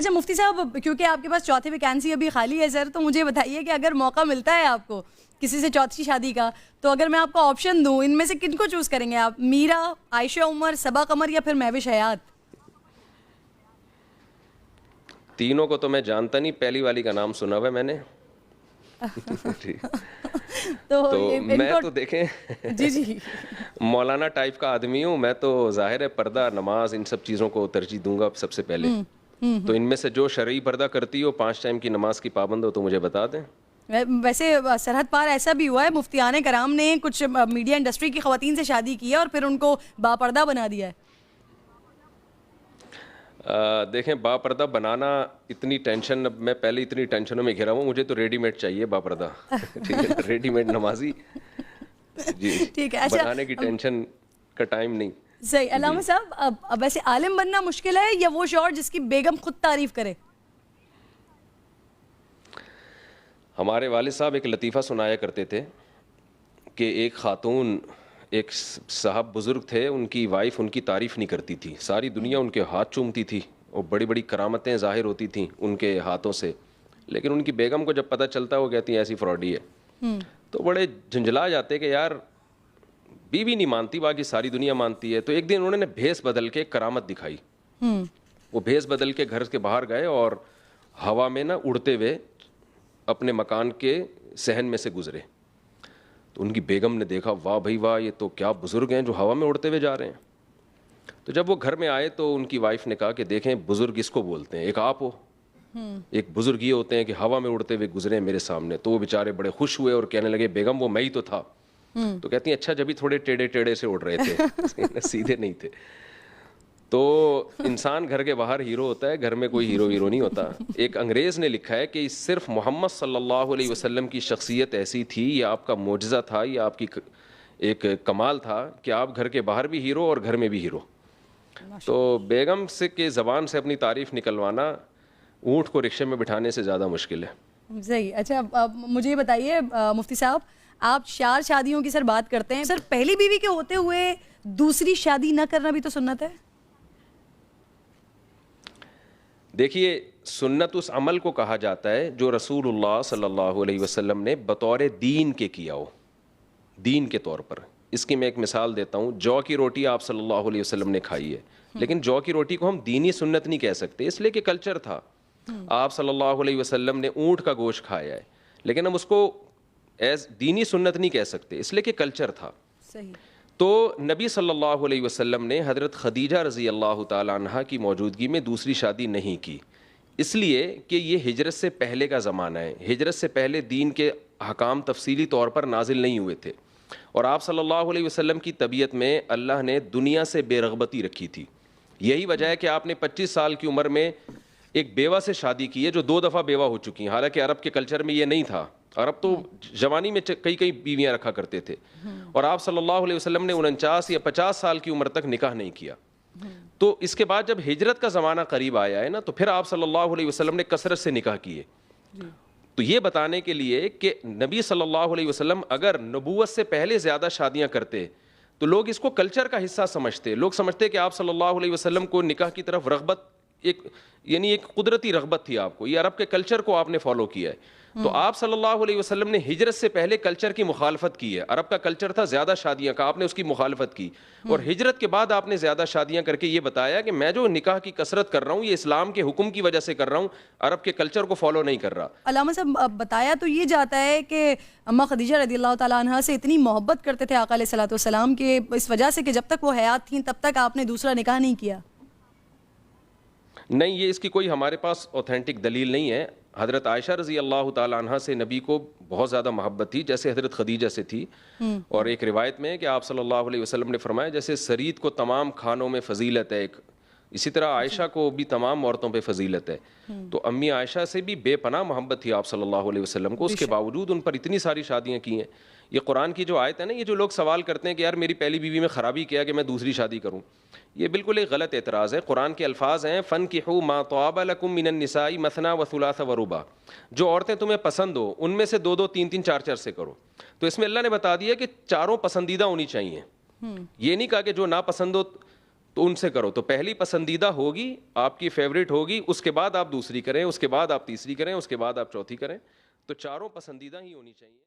اچھا مفتی صاحب، کیونکہ آپ کے پاس چوتھی ویکینسی ابھی خالی ہے سر، تو مجھے بتائیے کہ اگر موقع ملتا ہے آپ کو کسی سے چوتھی شادی کا، تو اگر میں آپ کو آپشن دوں، ان میں سے کن کو چوز کریں گے آپ؟ میرا، عائشہ عمر، صبا قمر یا پھر مہوش حیات؟ تینوں کو تو میں جانتا نہیں، پہلی والی کا نام سنا ہوا ہے میں نے. تو میں تو دیکھیں جی جی مولانا ٹائپ کا آدمی ہوں میں، تو ظاہر ہے پردہ، نماز، ان سب چیزوں کو ترجیح دوں گا سب سے پہلے. تو ان میں سے جو شرعی پردہ کرتی ہو، 5 ٹائم کی نماز کی پابند ہو، تو مجھے بتا دیں. ویسے سرحد پار ایسا بھی ہوا ہے مفتیان کرام نے کچھ میڈیا انڈسٹری کی خواتین سے شادی کی ہے اور پھر ان کو باپردہ بنا دیا ہے. دیکھیں باپردہ بنانا اتنی ٹینشن، اب میں پہلے اتنی ٹینشنوں میں گھرا ہوں، مجھے تو ریڈی میڈ چاہیے باپردہ. ٹھیک ہے، ریڈی میڈ نمازی جی، ٹھیک ہے. اچھا، بنانے کی ٹینشن کا ٹائم نہیں. صحیح. علامہ صاحب، اب ویسے عالم بننا مشکل ہے یا وہ شوہر جس کی بیگم خود تعریف کرے؟ ہمارے والد صاحب ایک لطیفہ سنایا کرتے تھے کہ ایک خاتون، ایک صاحب بزرگ تھے، ان کی وائف ان کی تعریف نہیں کرتی تھی، ساری دنیا ان کے ہاتھ چومتی تھی اور بڑی بڑی کرامتیں ظاہر ہوتی تھیں ان کے ہاتھوں سے، لیکن ان کی بیگم کو جب پتہ چلتا وہ کہتی ہیں ایسی فراڈی ہے. تو بڑے جھنجھلا جاتے کہ یار بیوی نہیں مانتی، باقی ساری دنیا مانتی ہے. تو ایک دن انہوں نے بھیس بدل کے کرامت دکھائی. وہ بھیس بدل کے گھر کے باہر گئے اور ہوا میں نا اڑتے ہوئے اپنے مکان کے صحن میں سے گزرے. تو ان کی بیگم نے دیکھا، واہ بھائی واہ، یہ تو کیا بزرگ ہیں جو ہوا میں اڑتے ہوئے جا رہے ہیں. تو جب وہ گھر میں آئے تو ان کی وائف نے کہا کہ دیکھیں بزرگ اس کو بولتے ہیں، ایک آپ ہو، ایک بزرگ یہ ہوتے ہیں کہ ہوا میں اڑتے ہوئے گزرے میرے سامنے. تو وہ بیچارے بڑے خوش ہوئے اور کہنے لگے بیگم وہ میں ہی تو تھا. تو کہتی ہیں اچھا، جبھی تھوڑے ٹیڑے ٹیڑے سے اڑ رہے تھے سیدھے نہیں تھے. تو انسان گھر کے باہر ہیرو ہوتا ہے، گھر میں کوئی ہیرو نہیں ہوتا. ایک انگریز نے لکھا ہے کہ صرف محمد صلی اللہ علیہ وسلم کی شخصیت ایسی تھی، یہ آپ کا معجزہ تھا، یہ آپ کی ایک کمال تھا کہ آپ گھر کے باہر بھی ہیرو اور گھر میں بھی ہیرو. تو بیگم سے کے زبان سے اپنی تعریف نکلوانا اونٹ کو رکشے میں بٹھانے سے زیادہ مشکل ہے. صحیح. اچھا مجھے یہ بتائیے مفتی صاحب، آپ 4 شادیوں کی سر بات کرتے ہیں، سر پہلی بیوی کے ہوتے ہوئے دوسری شادی نہ کرنا بھی تو سنت ہے؟ دیکھیے سنت اس عمل کو کہا جاتا ہے جو رسول اللہ صلی اللہ علیہ وسلم نے بطور دین کے کیا ہو، دین کے طور پر. اس کی میں ایک مثال دیتا ہوں. جو کی روٹی آپ صلی اللہ علیہ وسلم نے کھائی ہے، لیکن جو کی روٹی کو ہم دینی سنت نہیں کہہ سکتے، اس لیے کہ کلچر تھا. آپ صلی اللہ علیہ وسلم نے اونٹ کا گوشت کھایا ہے، لیکن ہم اس کو ایز دینی سنت نہیں کہہ سکتے، اس لیے کہ کلچر تھا. صحیح. تو نبی صلی اللہ علیہ وسلم نے حضرت خدیجہ رضی اللہ تعالی عنہا کی موجودگی میں دوسری شادی نہیں کی، اس لیے کہ یہ ہجرت سے پہلے کا زمانہ ہے. ہجرت سے پہلے دین کے احکام تفصیلی طور پر نازل نہیں ہوئے تھے، اور آپ صلی اللہ علیہ وسلم کی طبیعت میں اللہ نے دنیا سے بے رغبتی رکھی تھی. یہی وجہ ہے کہ آپ نے 25 سال کی عمر میں ایک بیوہ سے شادی کی ہے جو 2 دفعہ بیوہ ہو چکی ہیں. حالانکہ عرب کے کلچر میں یہ نہیں تھا، عرب تو جوانی میں کئی بیویاں رکھا کرتے تھے، اور آپ صلی اللہ علیہ وسلم نے 49 یا 50 سال کی عمر تک نکاح نہیں کیا. تو اس کے بعد جب ہجرت کا زمانہ قریب آیا ہے نا، تو پھر آپ صلی اللہ علیہ وسلم نے کثرت سے نکاح کیے. تو یہ بتانے کے لیے کہ نبی صلی اللہ علیہ وسلم اگر نبوت سے پہلے زیادہ شادیاں کرتے تو لوگ اس کو کلچر کا حصہ سمجھتے. لوگ سمجھتے کہ آپ صلی اللہ علیہ وسلم کو نکاح کی طرف رغبت یعنی ایک قدرتی رغبت تھی آپ کو، یہ عرب کے کلچر کو آپ نے فالو کیا ہے. تو آپ صلی اللہ علیہ وسلم نے ہجرت سے پہلے کلچر کی مخالفت کی ہے. عرب کا کلچر تھا زیادہ شادیاں کا، آپ نے اس کی مخالفت کی، اور ہجرت کے بعد آپ نے زیادہ شادیاں کر کے یہ بتایا کہ میں جو نکاح کی کثرت کر رہا ہوں یہ اسلام کے حکم کی وجہ سے کر رہا ہوں، عرب کے کلچر کو فالو نہیں کر رہا. علامہ صاحب بتایا تو یہ جاتا ہے کہ اماں خدیجہ رضی اللہ تعالیٰ عنہا سے اتنی محبت کرتے تھے آقا علیہ الصلوۃ والسلام کے اس وجہ سے کہ جب تک وہ حیات تھیں تب تک آپ نے دوسرا نکاح نہیں کیا. نہیں، یہ اس کی کوئی ہمارے پاس اوتھینٹک دلیل نہیں ہے. حضرت عائشہ رضی اللہ تعالی عنہا سے نبی کو بہت زیادہ محبت تھی جیسے حضرت خدیجہ سے تھی. اور ایک روایت میں ہے کہ آپ صلی اللہ علیہ وسلم نے فرمایا جیسے سرید کو تمام کھانوں میں فضیلت ہے ایک، اسی طرح عائشہ کو بھی تمام عورتوں پہ فضیلت ہے. تو امی عائشہ سے بھی بے پناہ محبت تھی آپ صلی اللہ علیہ وسلم کو، اس کے باوجود ان پر اتنی ساری شادیاں کی ہیں. یہ قرآن کی جو آیت ہے نا، یہ جو لوگ سوال کرتے ہیں کہ یار میری پہلی بیوی میں خرابی کیا کہ میں دوسری شادی کروں، یہ بالکل ایک غلط اعتراض ہے. قرآن کے الفاظ ہیں فَانْكِحُوا مَا طَابَ لَكُم مِّنَ النِّسَاءِ مَثْنَىٰ وَثُلَاثَ وَرُبَاع، جو عورتیں تمہیں پسند ہو ان میں سے 2 3 4 سے کرو. تو اس میں اللہ نے بتا دیا کہ چاروں پسندیدہ ہونی چاہیے. یہ نہیں کہا کہ جو ناپسند ہو تو ان سے کرو. تو پہلی پسندیدہ ہوگی آپ کی فیوریٹ ہوگی, اس کے بعد آپ دوسری کریں, اس کے بعد آپ تیسری کریں, اس کے بعد آپ چوتھی کریں. تو چاروں پسندیدہ ہی ہونی چاہیے.